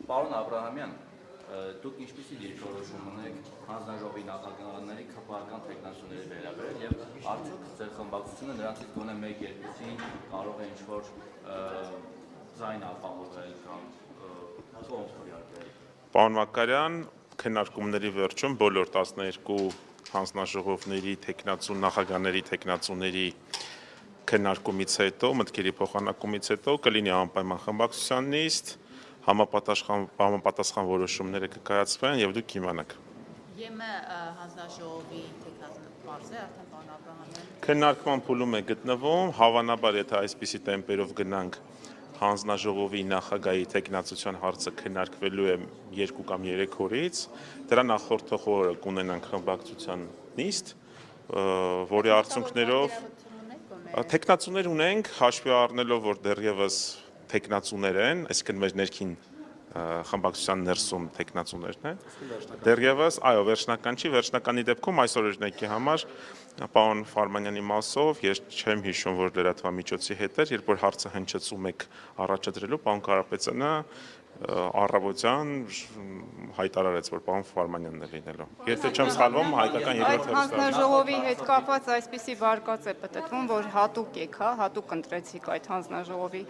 Պարոն Աբրահամյան, դուք ինչպիսի դիրքորոշում ունեք հանձնաժողովի նախագահների քրեական տեխնացիաների վերաբերյալ եւ արդյոք ձեր խմբակցությունը նրանցից գոնե 1-2-ին կարող է ինչ-որ ձայն ապահովել կամ կողմ քվեարկել։ Պարոն Մակարյան, քննարկումների վերջում բոլոր 12 հանձնաժողովների տեխնացու նախագահների տեխնացուների քննարկումից հետո, մտքերի փոխանակումից հետո կլինի անպայման խմբակցության նիստ, համապատասխան որոշումները կկայացվեն եւ դուք կիմանաք։ ԵՄ հանձնաժողովի տեխնացու է արդեն պարոն Աբրահամյան։ Քննարկման փուլում է գտնվում, հավանաբար եթե այսպիսի տեմպերով գնանք հանձնաժողովի նախագահի տեխնացության հարցը քննարկվելու է 2 կամ 3 օրից, դրա նախորդող օրը կունենանք խմբակցության նիստ, որի արդյունքներով տեխնացուներ ունենք, հաշվի առնելով, որ դեռևս տեխնացուներ են, այսինքն մեր ներքին խմբակցության ներսում տեխնացուներն են, դեռևս, այո, վերջնական չի, վերջնականի դեպքում այսօր օրինակի համար պարոն Ֆարմանյանի մասով ես չեմ հիշում, որ լրատվամիջոցի հետ էր, երբ որ հարցը հնչեցում եք առաջադրելու, պարոն Կարապետյանը առավոտյան հայտարարեց, որ պարոն Ֆարմանյանն է լինելու։ Եթե չեմ սխալվում, հայկական Այդ հանձնաժողովի հետ կապված այսպիսի վարկած է պատտվում, որ հատուկ եք, հատուկ ընտրեցիք այդ հանձնաժողովի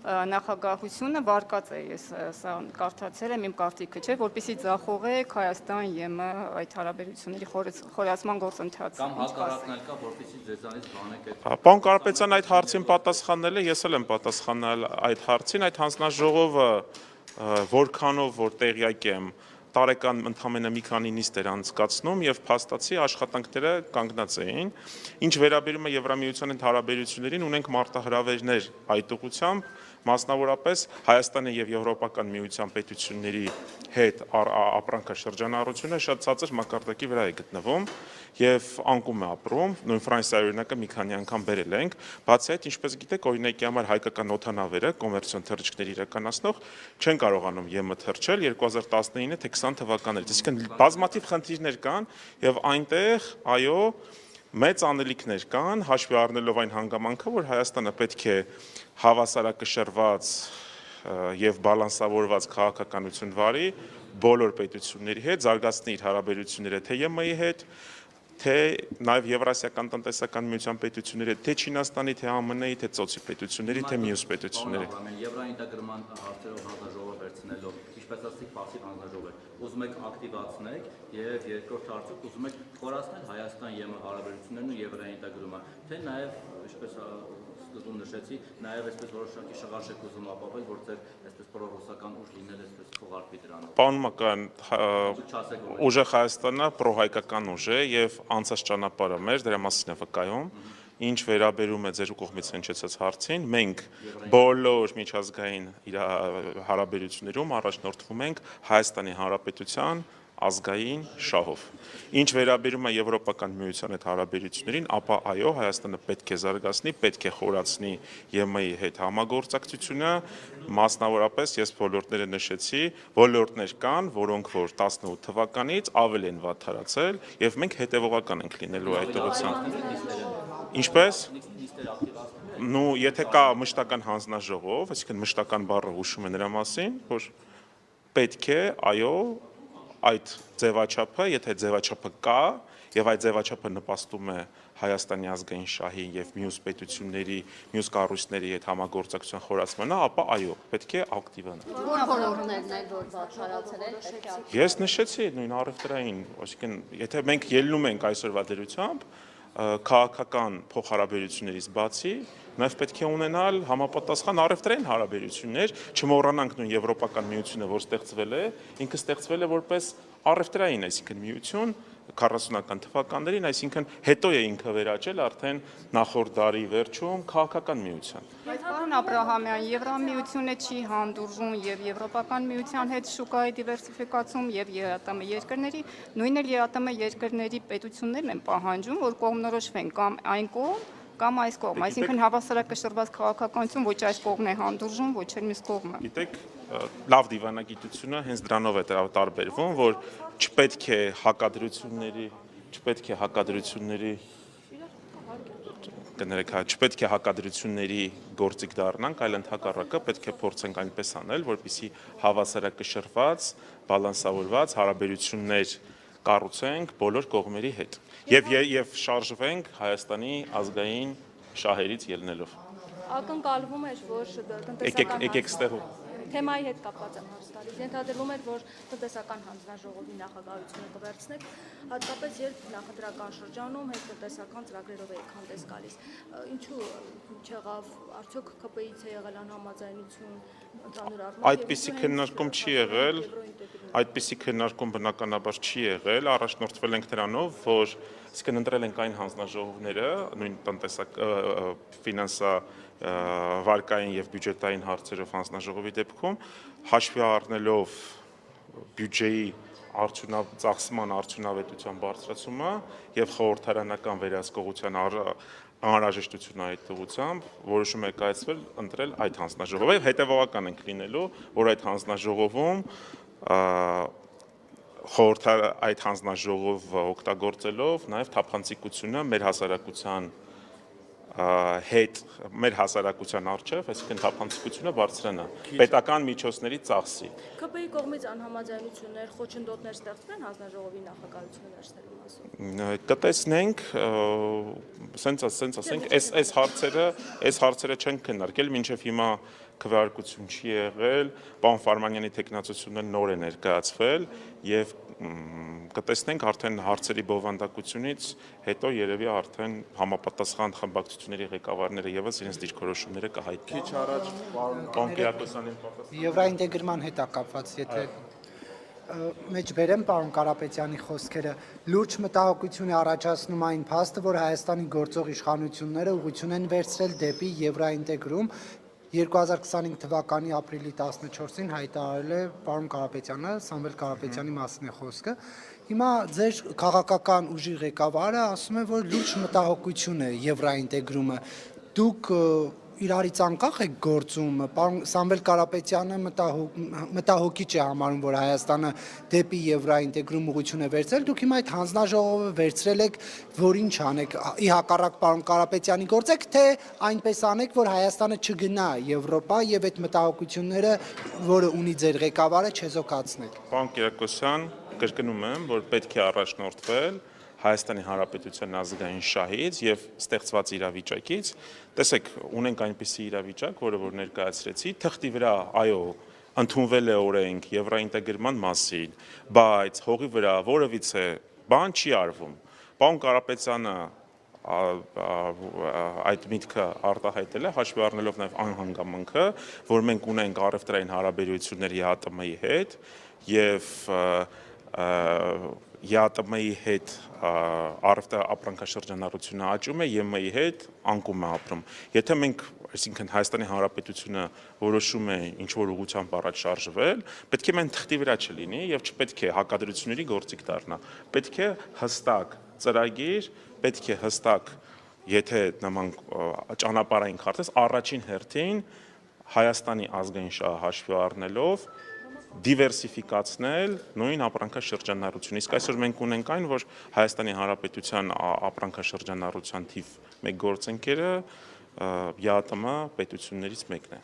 նախագահությունը, վարկած է, ես սա կարդացել եմ, իմ կարծիքը չէ, որպեսզի ձախողեք Հայաստան ԵՄ այդ հարաբերությունների խորացման գործընթացը։ Կամ հակառակն էլ կա, որպեսզի ձեզանից բանեք այդ։ Պարոն Կարապետյան այդ հարցին պատասխանել է, ես էլ եմ պատասխանել այդ հարցին, այդ հանձնաժողովը որքանով որ տեղյակ եմ, տարեկան ընդամենը մի քանի նիստ էր անցկացնում եւ փաստացի աշխատանքները կանգնած էին։ Ինչ վերաբերում է Եվրամիության հետ հարաբերություններին, ունենք մարտահրավերներ այդ ուղղությամբ, մասնավորապես Հայաստանի եւ Եվրոպական միության պետությունների հետ ապրանքաշրջանառությունը շատ ցածր մակարդակի վրա է գտնվում եւ անկում է ապրում, նույն Ֆրանսիայի օրինակը մի քանի անգամ բերել ենք, բացի այդ, ինչպես գիտեք, օրինակի համար հայկական օդանավերը կոմերցիոն թռիչքներ իրականացնող չեն կարողանում ԵՄ թռչել 2019 թե 20 թվականներից, այսինքն բազմաթիվ խնդիրներ կան եւ այնտեղ, այո, մեծ անելիքներ կան, հաշվի առնելով այն հանգամանքը, որ Հայաստանը պետք է հավասարակշռված եւ բալանսավորված քաղաքականություն վարի բոլոր պետությունների հետ, զարգացնի իր հարաբերությունները թե ԵՄ-ի հետ, թե նաեւ Եվրասիական տնտեսական միության պետությունների հետ, թե Չինաստանի, թե ԱՄՆ-ի, թե ծոցի պետությունների, թե մյուս պետությունների։ Եվրոինտեգրման հարցերով հանձնաժողով վերցնելով, ինչպես ասացիք, պասիվ հանձնաժողով է, ուզում եք ակտիվացնել եւ երկրորդ հարցը ուզում եք խորացնել Հայաստան-ԵՄ հարաբերություններն ու եվրոինտեգրումը, թե նաեւ, ինչպես սկզբում նշեցի, նաեւ այսպես որոշակի շղարշ եք ուզում ապահովել, որ ձեր այսպես պրոռուսական ուժ լինել այսպես քողարկվի դրանով։ Պարոն Մակարյան, ուժեղ Հայաստանը պրոհայկական ուժ է եւ անցած ճանապարհը մեր դրա մասին է վկայում։ Ինչ վերաբերում է ձեր կողմից հնչեցած հարցին, մենք բոլոր միջազգային հարաբերություններում առաջնորդվում ենք Հայաստանի Հանրապետության ազգային շահով։ Ինչ վերաբերում է Եվրոպական միության հետ հարաբերություններին, ապա այո, Հայաստանը պետք է զարգացնի, պետք է խորացնի ԵՄ-ի հետ համագործակցությունը, մասնավորապես ես ոլորտները նշեցի, ոլորտներ կան, որոնք որ 18 թվականից ավել են վատթարացել եւ մենք հետեւողական ենք լինելու այդ ուղղությամբ։ Ինչպես նու եթե կա մշտական հանձնաժողով, այսինքն մշտական բառը հուշում է նրա մասին, որ պետք է, այո, այդ ձևաչափը, եթե ձևաչափը կա եւ այդ ձևաչափը նպաստում է Հայաստանի ազգային շահի եւ մյուս պետությունների, մյուս կառույցների հետ համագործակցության խորացմանը, ապա այո, պետք է ակտիվանալ։ Ո՞ր ոլորտներն են, որ բացառացել են, պետք է։ Ես նշեցի նույն առևտրային, այսինքն եթե մենք ելնում ենք այսօրվա դրությամբ, քաղաքական փոխհարաբերություններից բացի նաև պետք է ունենալ համապատասխան առևտրային հարաբերություններ, չմոռանանք նույն Եվրոպական միությունը, որ ստեղծվել է, ինքը ստեղծվել է որպես առևտրային, այսինքն միություն 40-ական թվականներին, այսինքն հետո է ինքը վերաճել արդեն նախորդ դարի վերջում քաղաքական միության։ Բայց պարոն Աբրահամյան, Եվրամիությունը չի հանդուրժում եւ Եվրոպական միության հետ շուկայի դիվերսիֆիկացում եւ ԵԱՏՄ երկրների, նույն էլ ԵԱՏՄ երկրների պետություններն են պահանջում, որ կողմնորոշվեն կամ այն կողմ կամ այս կողմ, այսինքն հավասարակշռված քաղաքականություն ոչ այս կողմն է հանդուրժում, ոչ էլ մյուս կողմը։ Գիտեք, լավ դիվանագիտությունը հենց դրանով է տարբերվում, որ չպետք է հակադրությունների կներեք, չպետք է հակադրությունների գործիք դառնանք, այլ ընդհակառակը պետք է փորձենք այնպես անել, որպեսզի հավասարակշռված, բալանսավորված հարաբերություններ կառուցենք բոլոր կողմերի հետ եւ շարժվենք Հայաստանի ազգային շահերից ելնելով։ Ակնկալվում էր, որ տնտեսական թեմայի հետ կապված եմ հարց տալիս։ Ենթադրվում էր, որ տնտեսական հանձնաժողովի նախագահությունը կվերցնեք, հատկապես երբ նախընտրական շրջանում հետ տնտեսական ծրագրերով եք հանդես գալիս։ Ինչու չեղավ, արդյոք ԿՊԻ-ից է եղել անհամաձայնություն, ընդհանուր առմամբ։ Այդպիսի քննարկում չի եղել, այդպիսի քննարկում բնականաբար չի եղել, առաջնորդվել ենք նրանով, որ իսկն ընտրել ենք այն հանձնաժողովները, նույն ֆինանսա վարկային եւ բյուջետային հարցերով հանձնաժողովի դեպքում հաշվի առնելով բյուջեի ծախսման արդյունավետության բարձրացումը եւ խորհրդարանական վերահսկողության անհրաժեշտությունը այդ ուղղությամբ որոշում է կայացվել ընտրել այդ հանձնաժողովը եւ հետեւողական ենք լինելու, որ այդ հանձնաժողովում այդ հանձնաժողովը օգտագործելով նաեւ թափանցիկությունը մեր հասարակության հետ մեր հասարակության առջև, այսինքն թափանցիկությունը բարձրանա պետական միջոցների ծախսի։ ԿՊԻ կողմից անհամաձայնություններ, խոչընդոտներ ստեղծվեն հանձնաժողովի նախագահությունը վերցնելու մասով։ Կտեսնենք, սենց ասենք, այս հարցերը չեն քննարկել, մինչև հիմա քվեարկություն չի եղել, պարոն Ֆարմանյանի տեխնացությունը նոր է ներկայացվել եւ կտեսնենք արդեն հարցերի բովանդակությունից հետո երևի արդեն համապատասխան խմբակցությունների ղեկավարները եւս իրենց դիրքորոշումները կհայտնեն։ Քիչ առաջ պարոն Կիրակոսյանին պատասխան։ Եվրոինտեգրման հետ է կապված, եթե մեջ բերեմ պարոն Կարապետյանի խոսքերը, լուրջ մտահոգություն է առաջացնում այն փաստը, որ Հայաստանի գործող իշխանությունները ուղղություն են վերցրել դեպի եվրոինտեգրում 2025 թվականի ապրիլի 14-ին հայտարարել է պարոն Կարապետյանը, Սամվել Կարապետյանի մասին է խոսքը։ Հիմա ձեր քաղաքական ուժի ղեկավարը ասում է, որ լուրջ մտահոգություն է եվրոինտեգրումը։ Դուք իրարից անկախ եք գործում, պարոն Սամվել Կարապետյանը մտահոգիչ է համարում, որ Հայաստանը դեպի եվրոինտեգրում ուղղություն է վերցրել, դուք հիմա այդ հանձնաժողովը վերցրել եք, որ ինչ անեք, ի հակառակ պարոն Կարապետյանի գործեք, թե այնպես անեք, որ Հայաստանը չգնա Եվրոպա եւ այդ մտահոգությունները, որը ունի ձեր ղեկավարը, չեզոքացնեք։ Պարոն Կիրակոսյան, կրկնում եմ, որ պետք է առաջնորդվել Հայաստանի Հանրապետության ազգային շահից եւ ստեղծված իրավիճակից, տեսեք, ունենք այնպիսի իրավիճակ, որը որ ներկայացրեցի, թղթի վրա, այո, ընդունվել է օրենք եվրոինտեգրման մասին, բայց հողի վրա որևիցե բան չի արվում։ Պարոն Կարապետյանը այդ միտքը արտահայտել է, հաշվի առնելով նաեւ անհանգամանքը, որ մենք ունենք առևտրային հարաբերություններ ԵԱՏՄ-ի հետ եւ ԵԱՏՄ-ի հետ ապրանքաշրջանառությունը աճում է, ԵՄ-ի հետ անկում է ապրում։ Եթե մենք, այսինքն Հայաստանի Հանրապետությունը որոշում է ինչ-որ ուղղությամբ առաջ շարժվել, պետք է մեն թղթի վրա չլինի եւ չպետք է հակադրությունների գործիք դառնա։ Պետք է հստակ ծրագիր, պետք է հստակ, եթե նման ճանապարհային քարտեզ առաջին հերթին Հայաստանի ազգային շահը հաշվի առնելով դիվերսիֆիկացնել նույն ապրանքաշրջանառությունը։ Իսկ այսօր մենք ունենք այն, որ Հայաստանի Հանրապետության ապրանքաշրջանառության թիվ 1 գործընկերը ԵԱՏՄ պետություններից մեկն է։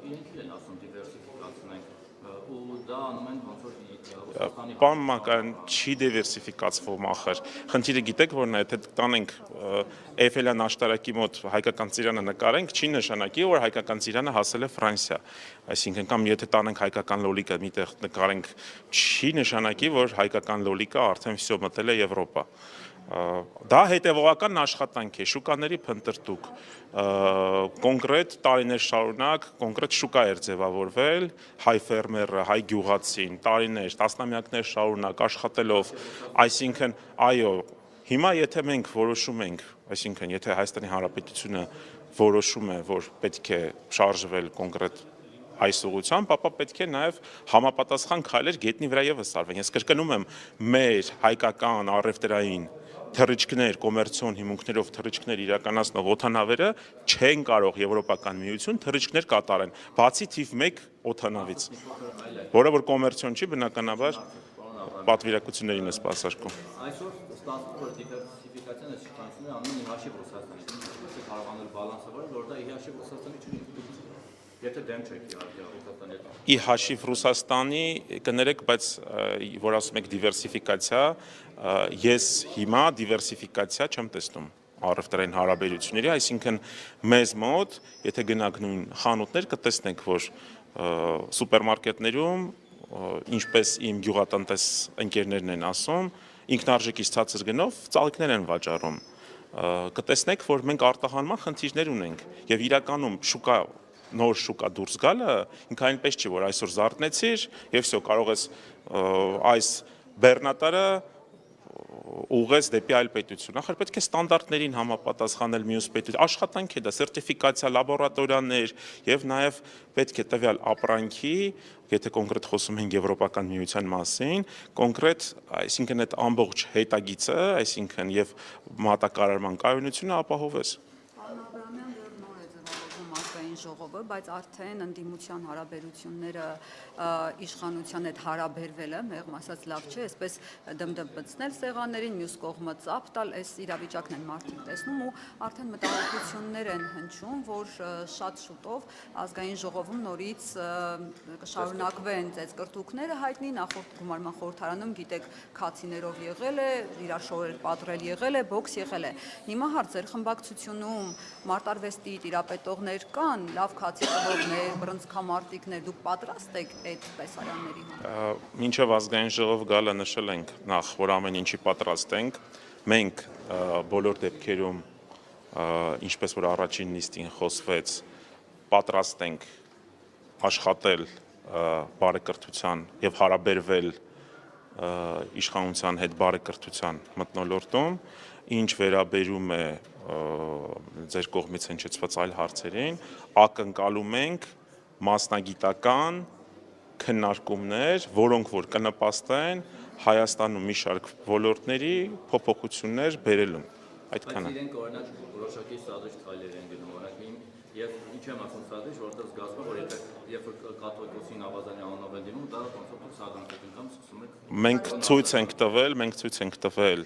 Իրենք են ասում դիվերսիֆիկացնենք ու դա անում են ոնց որ Պարոն Մակարյան, չի դիվերսիֆիկացվում ախր։ Խնդիրը գիտեք որն է, եթե տանենք Էյֆելյան աշտարակի մոտ հայկական ծիրանը նկարենք, չի նշանակի, որ հայկական ծիրանը հասել է Ֆրանսիա։ Այսինքն կամ եթե տանենք հայկական լոլիկը միտեղ նկարենք, չի նշանակի, որ հայկական լոլիկը արդեն վсё մտել է Եվրոպա։ Դա հետևողական աշխատանք է, շուկաների փնտրտուք, կոնկրետ տարիներ շարունակ կոնկրետ շուկա էր ձևավորվել, հայ ֆերմերը, հայ գյուղացին, տարիներ, տասնամյակներ շարունակ աշխատելով, այսինքն, այո, հիմա եթե մենք որոշում ենք, այսինքն, եթե Հայաստանի Հանրապետությունը որոշում է, որ պետք է շարժվել կոնկրետ այս ուղղությամբ, ապա պետք է նաև համապատասխան քայլեր գետնի վրա եւս արվեն։ Ես կրկնում եմ, մեր հայկական առևտրային թռիչքներ, կոմերցիոն հիմունքներով թռիչքներ իրականացնող օդանավերը չեն կարող Եվրոպական միություն թռիչքներ կատարեն, բացի թիվ 1 օդանավից, որը որ կոմերցիոն չի, բնականաբար պատվիրակություններին է սպասարկում։ Այսօր ստացվում որ դիվերսիֆիկացիան այս իշխանությունները անում են հաշիվ Ռուսաստանից։ կարողանալ բալանսավորել, որ դա ի հաշիվ Ռուսաստանի չի։ Եթե դեմ չեք իհարկե Ռուսաստանի հետ։ Ի հաշիվ Ռուսաստանի կներեք, բայց որ ասում եք դիվերսիֆիկացիա, ես հիմա դիվերսիֆիկացիա չեմ տեսնում առևտրային հարաբերությունների, այսինքն մեզ մոտ, եթե գնաք նույն խանութներ, կտեսնեք, որ սուպերմարկետներում, ինչպես իմ գյուղատնտես ընկերներն են ասում, ինքնարժեքից ցածր գնով ծաղիկներ են վաճառում։ Կտեսնեք, որ մենք արտահանման խնդիրներ ունենք եւ իրականում շուկա նոր շուկա դուրս գալը ինքը այնպես չի, որ այսօր զարթնեցիր եւ всё կարող ես այս բեռնատարը ուղղես դեպի այլ պետություն։ Ախր պետք է ստանդարտներին համապատասխանել մյուս պետություն։ Աշխատանք է դա, սերտիֆիկացիա, լաբորատորիաներ եւ նաեւ պետք է տվյալ ապրանքի, եթե կոնկրետ խոսում ենք Եվրոպական միության մասին, կոնկրետ, այսինքն այդ ամբողջ հետագիծը, այսինքն եւ մատակարարման կայունությունը ապահովես։ Ժողովը, բայց արդեն ընդդիմության հարաբերությունները իշխանության հետ հարաբերվելը, մեղմ ասած լավ չէ, այսպես դմդմբցնել սեղաններին, մյուս կողմը ծափ տալ, այս իրավիճակն են մարդիկ տեսնում ու արդեն մտահոգություններ են հնչում, որ շատ շուտով ազգային ժողովում նորից կշարունակվեն ծեծկռտուքները հայտնի, նախորդ գումարման խորհրդարանում գիտեք քացիներով եղել է, իրար շորեր պատրել եղել է, բոքս եղել է։ Հիմա հարց ձեր խմբակցությունում մարտարվեստի տիրապետողներ կան, լավ քացի տվողներ, բռնցքամարտիկներ, դուք պատրաստ եք այդ տեսարանների համար։ Մինչև ազգային ժողով գալը նշել ենք նախ, որ ամեն ինչի պատրաստ ենք։ Մենք բոլոր դեպքերում, ինչպես որ առաջին նիստին խոսվեց, պատրաստ ենք աշխատել բարեկրթության եւ հարաբերվել իշխանության հետ բարեկրթության մթնոլորտում, ինչ վերաբերում է ձեր կողմից հնչեցված այլ հարցերին, ակնկալում ենք մասնագիտական քննարկումներ, որոնք որ կնպաստեն Հայաստանում մի շարք ոլորտների փոփոխություններ բերելուն։ Այդքանը։ Բայց իրենք օրինակ որոշակի սադրիչ քայլեր են գնում, օրինակ եւ ինչ եմ ասում սադրիչ, որտեղ զգացվում է, որ եթե երբ որ կաթողիկոսին Ավազանի անունով են դիմում, դա ոնց որ սադրանքային կամ սկսում եք։ Մենք ցույց ենք տվել,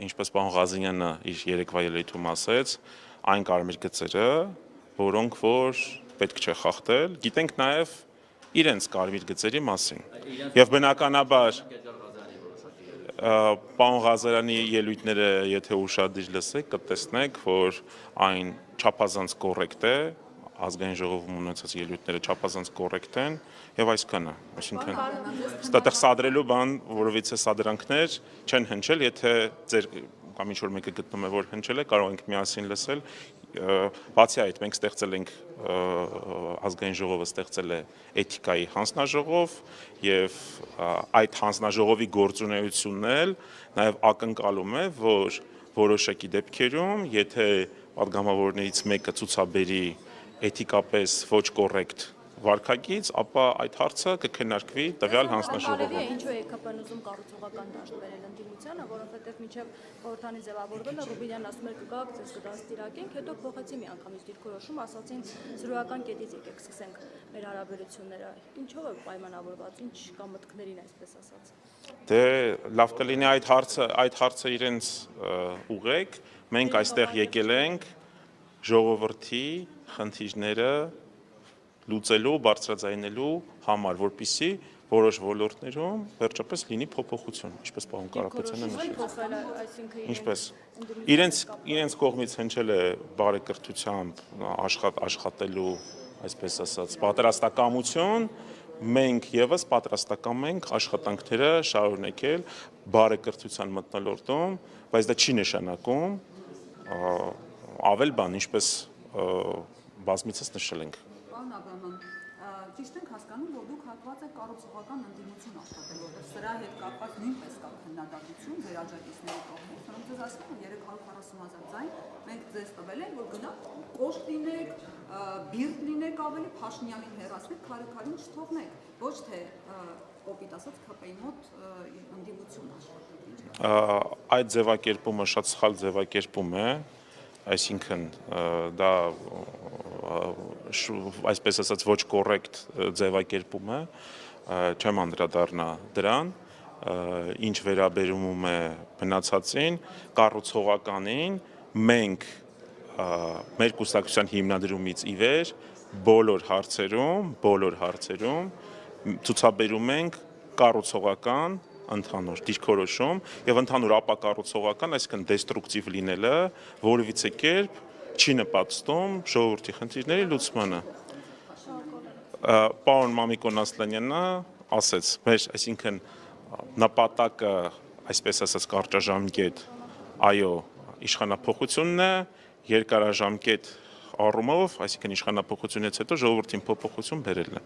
ինչպես պարոն Ղազարյանը իր երեկվա ելույթում ասեց, այն կարմիր գծերը, որոնք որ պետք չէ խախտել, գիտենք նաև իրենց կարմիր գծերի մասին։ Եվ բնականաբար պարոն Ղազարյանի ելույթները, եթե ուշադիր լսեք, կտեսնեք, որ այն չափազանց կոռեկտ է, ազգային ժողովում ունեցած ելույթները չափազանց կոռեկտ են եւ այսքանը, այսինքն ստատեղ սադրելու բան, որովհետեւ սադրանքներ չեն հնչել, եթե ձեր կամ ինչ որ մեկը գտնում է, որ հնչել է, կարող ենք միասին լսել։ Բացի այդ, մենք ստեղծել ենք ազգային ժողովը ստեղծել է էթիկայի հանձնաժողով եւ այդ հանձնաժողովի գործունեությունն էլ նաեւ ակնկալում է, որ որոշակի դեպքերում, եթե падգամավորներից մեկը ցուցաբերի էթիկապես ոչ կոռեկտ վարքագիծ, ապա այդ հարցը կքննարկվի տվյալ հանձնաժողովում։ Ինչու է ԵԿՊ-ն ուզում կառուցողական դաշտ բերել ընդդիմությանը, որովհետև մինչև խորհրդանի ձևավորվելը Ռուբինյանն ասում էր կգաք, ձեզ կդաստիարակենք, հետո փոխեցի միանգամից դիրքորոշում, ասացին զրոյական կետից եկեք սկսենք մեր հարաբերությունները։ Ինչով է պայմանավորված, ինչ կա մտքներին, այսպես ասած։ Դե լավ կլինի այդ հարցը իրենց ուղեք, մենք այստեղ եկել ենք ժողովրդի խնդիրները լուծելու, բարձրաձայնելու համար, որպեսզի որոշ ոլորտներում վերջապես լինի փոփոխություն, ինչպես պարոն Կարապետյանը նշեց։ Ինչպես իրենց կողմից հնչել է բարեկրթությամբ աշխատելու, այսպես ասած, պատրաստակամություն, մենք եւս պատրաստակամ ենք աշխատանքները շարունակել բարեկրթության մթնոլորտում, բայց դա չի նշանակում ավել բան, ինչպես բազմիցս նշել ենք։ Ճիշտ ենք հասկանում, որ դուք հակված եք կառուցողական ընդդիմություն աշխատել, որտեղ սրա հետ կապված նույնպես կա քննադատություն ձեր աջակիցների կողմից, որոնք ձեզ ասում են 340,000 ձայն, մենք ձեզ տվել ենք, որ գնաք կոշտ լինեք, բիրտ լինեք ավելի, Փաշինյանին հեռացնեք, քարի-քարին չթողնեք, ոչ թե կոպիտ ասած ԿՊ-ի մոտ ընդդիմություն աշխատել։ Այդ ձևակերպումը շատ սխալ ձևակերպում է, այսինքն դա այսպես ասած ոչ կոռեկտ ձևակերպում է, չեմ անդրադառնա դրան, ինչ վերաբերում է մնացածին, կառուցողականին, մենք մեր կուսակցության հիմնադրումից ի վեր բոլոր հարցերում ցուցաբերում ենք կառուցողական ընդհանուր դիրքորոշում եւ ընդհանուր ապակառուցողական, այսինքն դեստրուկտիվ լինելը որևիցե կերպ չի նպաստում ժողովրդի խնդիրների լուծմանը։ Պարոն Մամիկոն Ասլանյանը ասեց, այսինքն նպատակը, այսպես ասած, կարճաժամկետ, այո, իշխանափոխությունն է, երկարաժամկետ առումով, այսինքն իշխանափոխությունից հետո ժողովրդին փոփոխություն բերելն է։